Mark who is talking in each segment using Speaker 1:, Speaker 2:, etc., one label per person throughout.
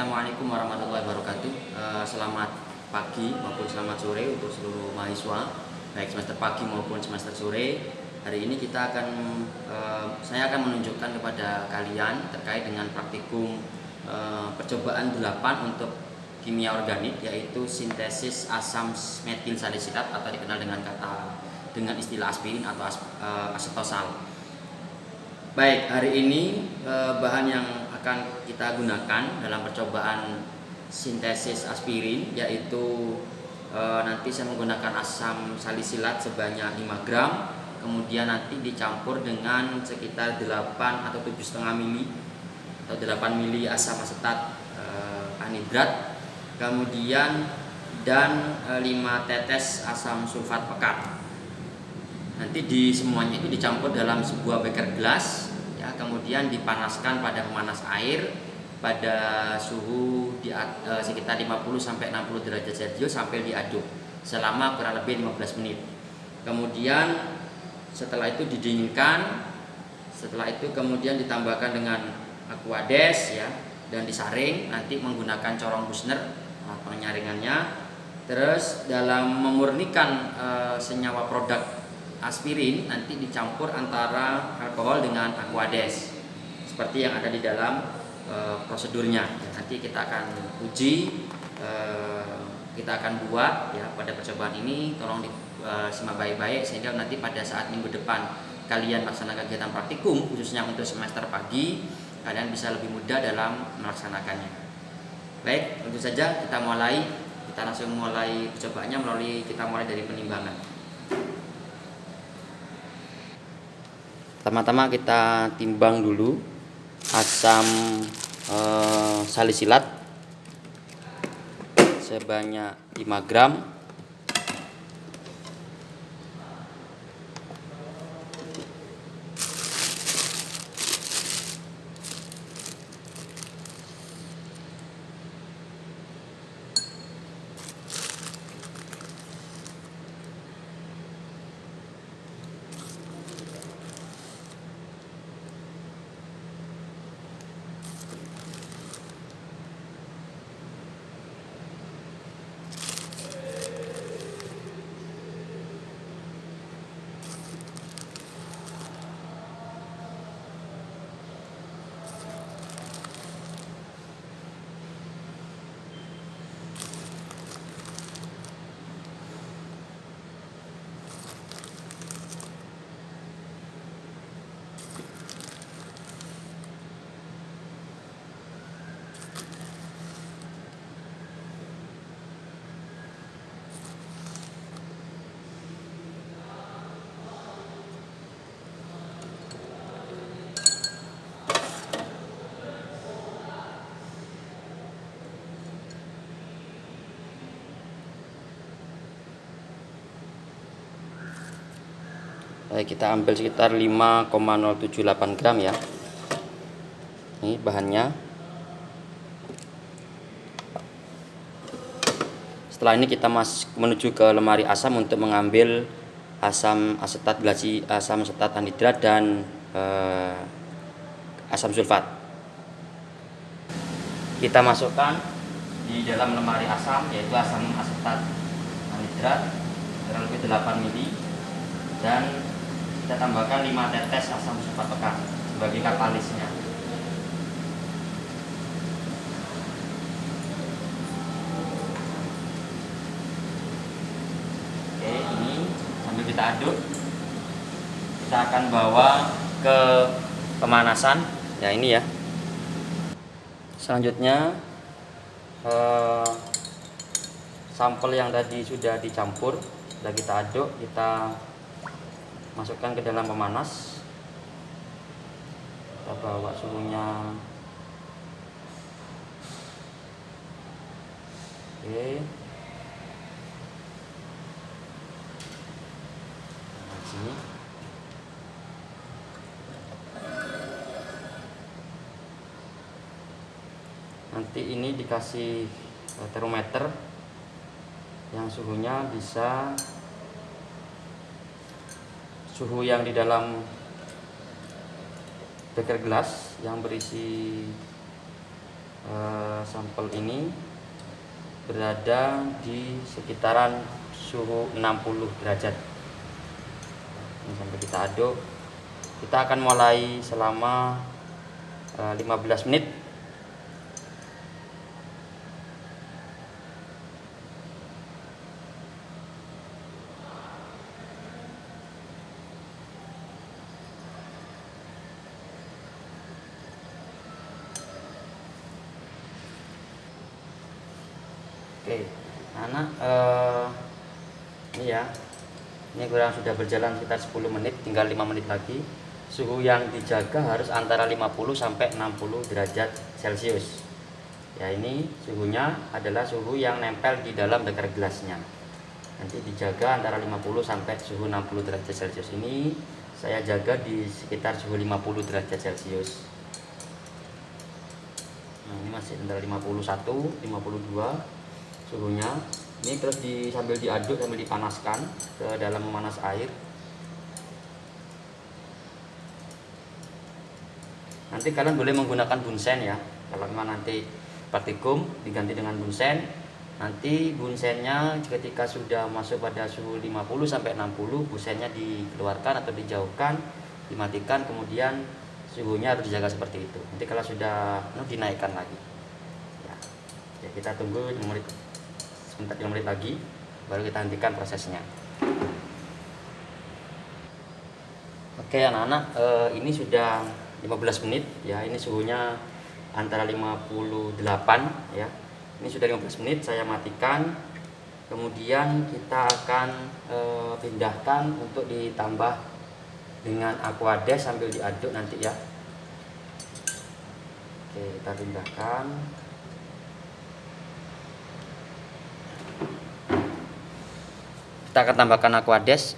Speaker 1: Assalamualaikum warahmatullahi wabarakatuh. Selamat pagi maupun selamat sore untuk seluruh mahasiswa, baik semester pagi maupun semester sore. Hari ini saya akan menunjukkan kepada kalian terkait dengan praktikum percobaan 8 untuk kimia organik, yaitu sintesis asam metil salisilat atau dikenal dengan istilah aspirin atau asetosal. Baik, hari ini bahan yang akan kita gunakan dalam percobaan sintesis aspirin yaitu nanti saya menggunakan asam salisilat sebanyak 5 gram, kemudian nanti dicampur dengan sekitar 8 atau 7,5 mili atau 8 mili asam asetat anhidrat, kemudian dan 5 tetes asam sulfat pekat. Nanti semuanya itu dicampur dalam sebuah beker gelas, ya, kemudian dipanaskan pada pemanas air pada suhu sekitar 50-60 derajat Celcius sampai diaduk selama kurang lebih 15 menit. Kemudian setelah itu didinginkan, setelah itu kemudian ditambahkan dengan aquades, ya, dan disaring nanti menggunakan corong Buchner penyaringannya. Terus dalam memurnikan senyawa produk aspirin nanti dicampur antara alkohol dengan aquades seperti yang ada di dalam prosedurnya. Nanti kita akan uji, kita akan buat, ya, pada percobaan ini. Tolong disimak baik-baik sehingga nanti pada saat minggu depan kalian melaksanakan kegiatan praktikum khususnya untuk semester pagi, kalian bisa lebih mudah dalam melaksanakannya. Baik, tentu saja kita langsung mulai percobaannya kita mulai dari penimbangan. Pertama-tama kita timbang dulu asam salisilat sebanyak 5 gram. Kita ambil sekitar 5,078 gram, ya. Ini bahannya. Setelah ini kita menuju ke lemari asam untuk mengambil asam asetat anhidrat dan asam sulfat. Kita masukkan di dalam lemari asam, yaitu asam asetat anhidrat kurang lebih 8 mili, dan kita tambahkan 5 tetes asam sulfat pekat sebagai katalisnya. Oke, ini sambil kita aduk, kita akan bawa ke pemanasan, ya, ini, ya. Selanjutnya sampel yang tadi sudah dicampur, sudah kita aduk, kita masukkan ke dalam pemanas. Kita bawa suhunya. Oke. Nah, sini. Nanti ini dikasih termometer yang suhunya bisa suhu yang di dalam beker gelas yang berisi sampel ini berada di sekitaran suhu 60 derajat. Ini sampai kita aduk. Kita akan mulai selama 15 menit. Oke, anak ini ya, ini kurang sudah berjalan sekitar 10 menit, tinggal 5 menit lagi. Suhu yang dijaga harus antara 50 sampai 60 derajat Celcius. Ya, ini suhunya adalah suhu yang nempel di dalam beker gelasnya. Nanti dijaga antara 50 sampai suhu 60 derajat Celcius. Ini saya jaga di sekitar suhu 50 derajat Celcius. Nah, ini masih antara 51, 52 suhunya. Ini terus sambil diaduk, sambil dipanaskan ke dalam memanas air. Nanti kalian boleh menggunakan bunsen ya. Kalau memang nanti praktikum diganti dengan bunsen. Nanti bunsennya ketika sudah masuk pada suhu 50 sampai 60, bunsennya dikeluarkan atau dijauhkan, dimatikan, kemudian suhunya harus dijaga seperti itu. Nanti kalau sudah dinaikkan lagi. Ya, kita tunggu 5 menit. Sebentar, 5 menit lagi baru kita hentikan prosesnya. Oke anak-anak, ini sudah 15 menit ya. Ini suhunya antara 58 ya. Ini sudah 15 menit, saya matikan. Kemudian kita akan pindahkan untuk ditambah dengan aquades sambil diaduk nanti ya. Oke, kita pindahkan. Kita akan tambahkan aquades.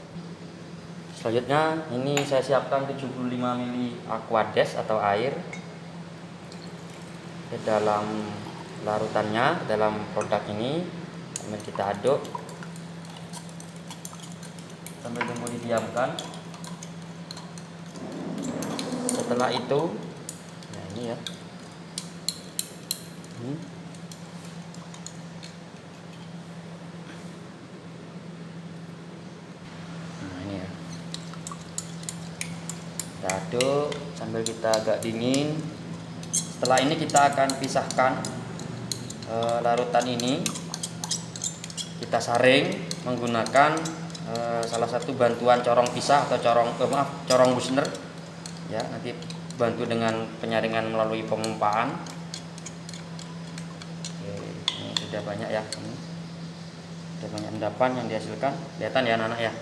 Speaker 1: Selanjutnya ini saya siapkan 75 ml aquades atau air ke dalam larutannya, dalam produk ini. Kemudian kita aduk sambil tunggu didiamkan. Setelah itu, nah ini ya. Kita aduk sambil kita agak dingin. Setelah ini kita akan pisahkan larutan ini. Kita saring menggunakan salah satu bantuan corong pisah atau corong Buchner. Ya, nanti bantu dengan penyaringan melalui pemumpaan. Oke, ini sudah banyak ya. Ini sudah banyak endapan yang dihasilkan. Kelihatan ya anak-anak ya.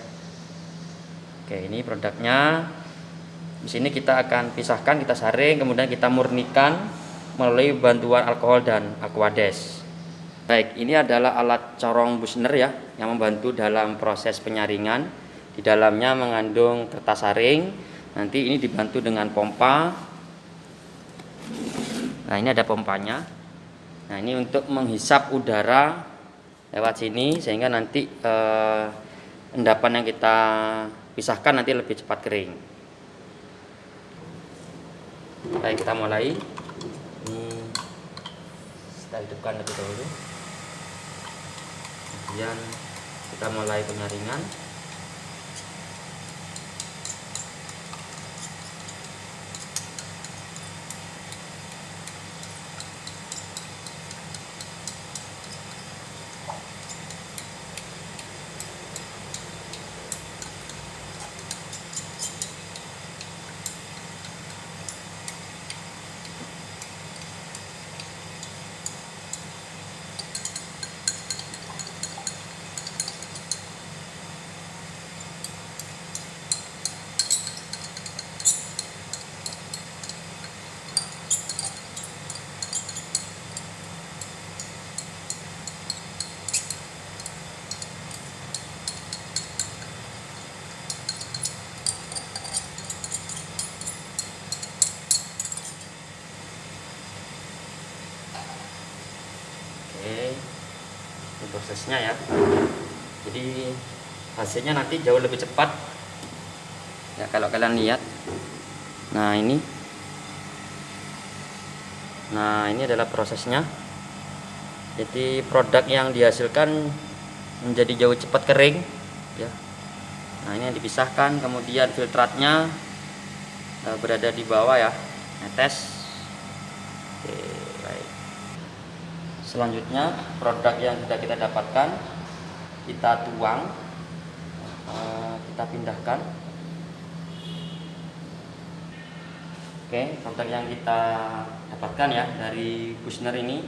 Speaker 1: Oke, ini produknya. Di sini kita akan pisahkan, kita saring, kemudian kita murnikan melalui bantuan alkohol dan aquades. Baik, ini adalah alat corong Buchner ya, yang membantu dalam proses penyaringan. Di dalamnya mengandung kertas saring. Nanti ini dibantu dengan pompa. Nah, ini ada pompanya. Nah, ini untuk menghisap udara lewat sini sehingga nanti endapan yang kita pisahkan nanti lebih cepat kering. Baik, kita mulai. Ini kita hidupkan terlebih dahulu. Kemudian kita mulai penyaringan. Ini prosesnya ya. Jadi hasilnya nanti jauh lebih cepat ya kalau kalian lihat. Nah, ini Nah, ini adalah prosesnya. Jadi produk yang dihasilkan menjadi jauh cepat kering ya. Nah, ini yang dipisahkan, kemudian filtratnya berada di bawah ya, netes. Oke, baik. Selanjutnya produk yang sudah kita dapatkan kita tuang, kita pindahkan. Oke, produk yang kita dapatkan ya dari Buchner ini,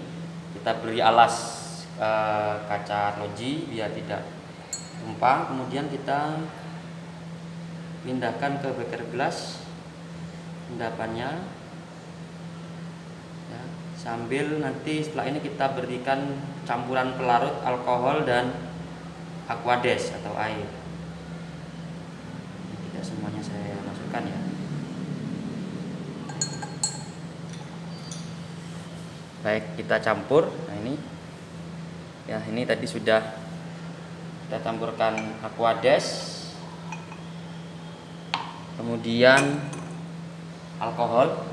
Speaker 1: kita beri alas kaca arloji biar tidak tumpah. Kemudian kita pindahkan ke beker gelas endapannya ya, sambil nanti setelah ini kita berikan campuran pelarut alkohol dan aquades atau air. Tidak semuanya saya masukkan ya. Baik, kita campur. Nah, ini ya, ini tadi sudah kita campurkan aquades, kemudian alkohol,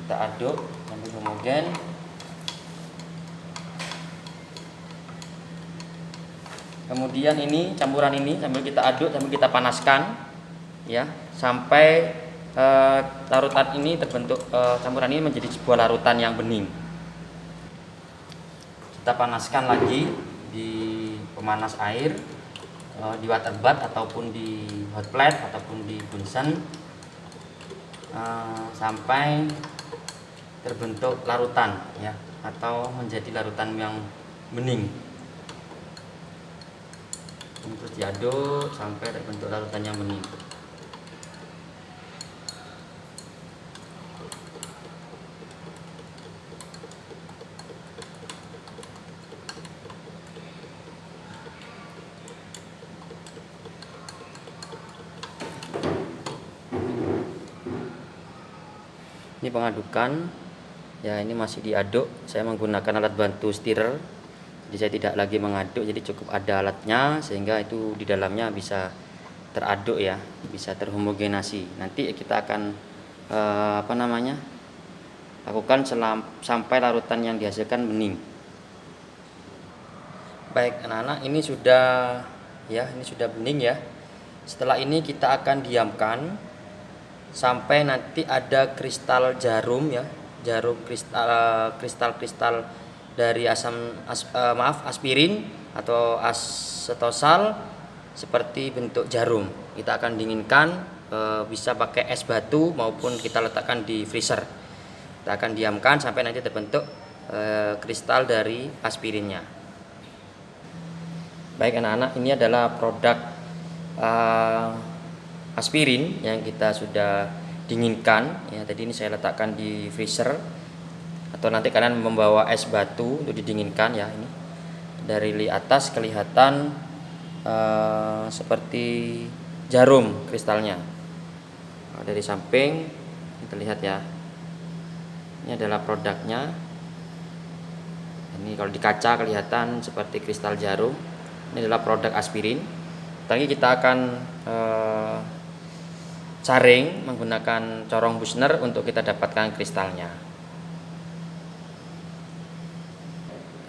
Speaker 1: kita aduk sampai homogen. Kemudian ini campuran ini sambil kita aduk, sambil kita panaskan ya, sampai larutan ini terbentuk, campuran ini menjadi sebuah larutan yang bening. Kita panaskan lagi di pemanas air, di water bath ataupun di hot plate ataupun di Bunsen, sampai terbentuk larutan ya, atau menjadi larutan yang bening. Terus diaduk sampai terbentuk larutan yang bening. Ini pengadukan ya, ini masih diaduk. Saya menggunakan alat bantu stirrer, jadi saya tidak lagi mengaduk, jadi cukup ada alatnya sehingga itu di dalamnya bisa teraduk ya, bisa terhomogenasi. Nanti kita akan lakukan sampai larutan yang dihasilkan bening. Baik anak-anak, ini sudah bening ya. Setelah ini kita akan diamkan sampai nanti ada kristal jarum ya, kristal dari aspirin atau asetosal seperti bentuk jarum. Kita akan dinginkan, bisa pakai es batu maupun kita letakkan di freezer. Kita akan diamkan sampai nanti terbentuk kristal dari aspirinnya. Baik anak-anak, ini adalah produk aspirin yang kita sudah dinginkan ya. Tadi ini saya letakkan di freezer, atau nanti kalian membawa es batu untuk didinginkan ya. Ini dari atas kelihatan seperti jarum kristalnya. Nah, dari samping terlihat ya. Ini adalah produknya. Ini kalau di kaca kelihatan seperti kristal jarum. Ini adalah produk aspirin. Tadi kita akan saring menggunakan corong Buchner untuk kita dapatkan kristalnya.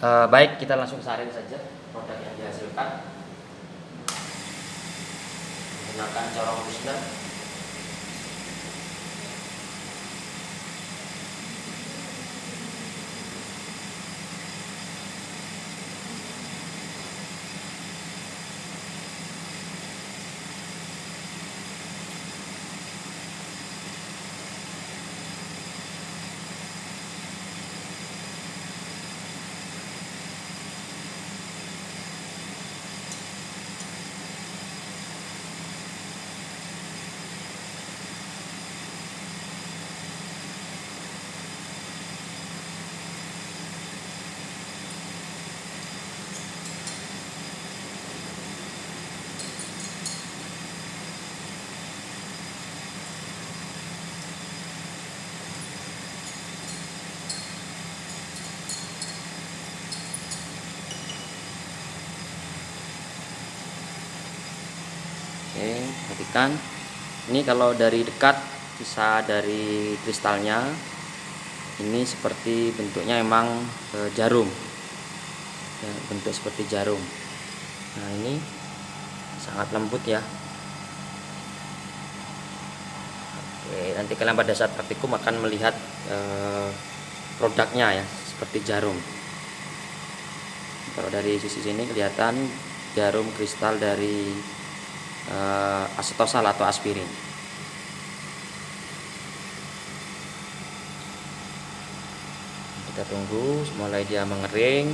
Speaker 1: Baik, kita langsung saring saja produk yang dihasilkan menggunakan corong Buchner. Oke, perhatikan Ini kalau dari dekat sisa dari kristalnya ini seperti bentuknya emang jarum ya, bentuk seperti jarum. Nah ini sangat lembut ya. Oke, nanti kalian pada saat praktikum akan melihat produknya ya, seperti jarum. Kalau dari sisi sini kelihatan jarum kristal dari asetosal atau aspirin. Kita tunggu mulai dia mengering.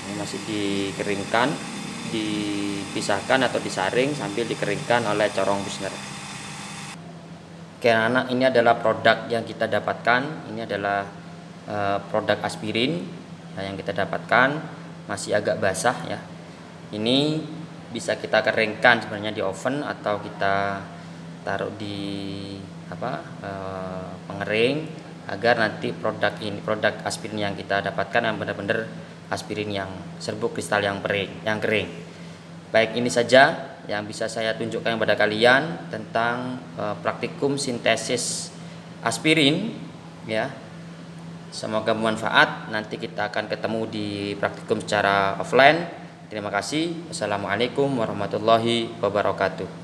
Speaker 1: Ini masih dikeringkan, dipisahkan atau disaring sambil dikeringkan oleh corong Bussner. Oke anak, ini adalah produk yang kita dapatkan. Ini adalah produk aspirin yang kita dapatkan, masih agak basah ya. Ini bisa kita keringkan sebenarnya di oven atau kita taruh di pengering agar nanti produk aspirin yang kita dapatkan yang benar-benar aspirin yang serbuk kristal yang kering. Baik, ini saja yang bisa saya tunjukkan kepada kalian tentang praktikum sintesis aspirin ya. Semoga bermanfaat. Nanti kita akan ketemu di praktikum secara offline. Terima kasih. Wassalamualaikum warahmatullahi wabarakatuh.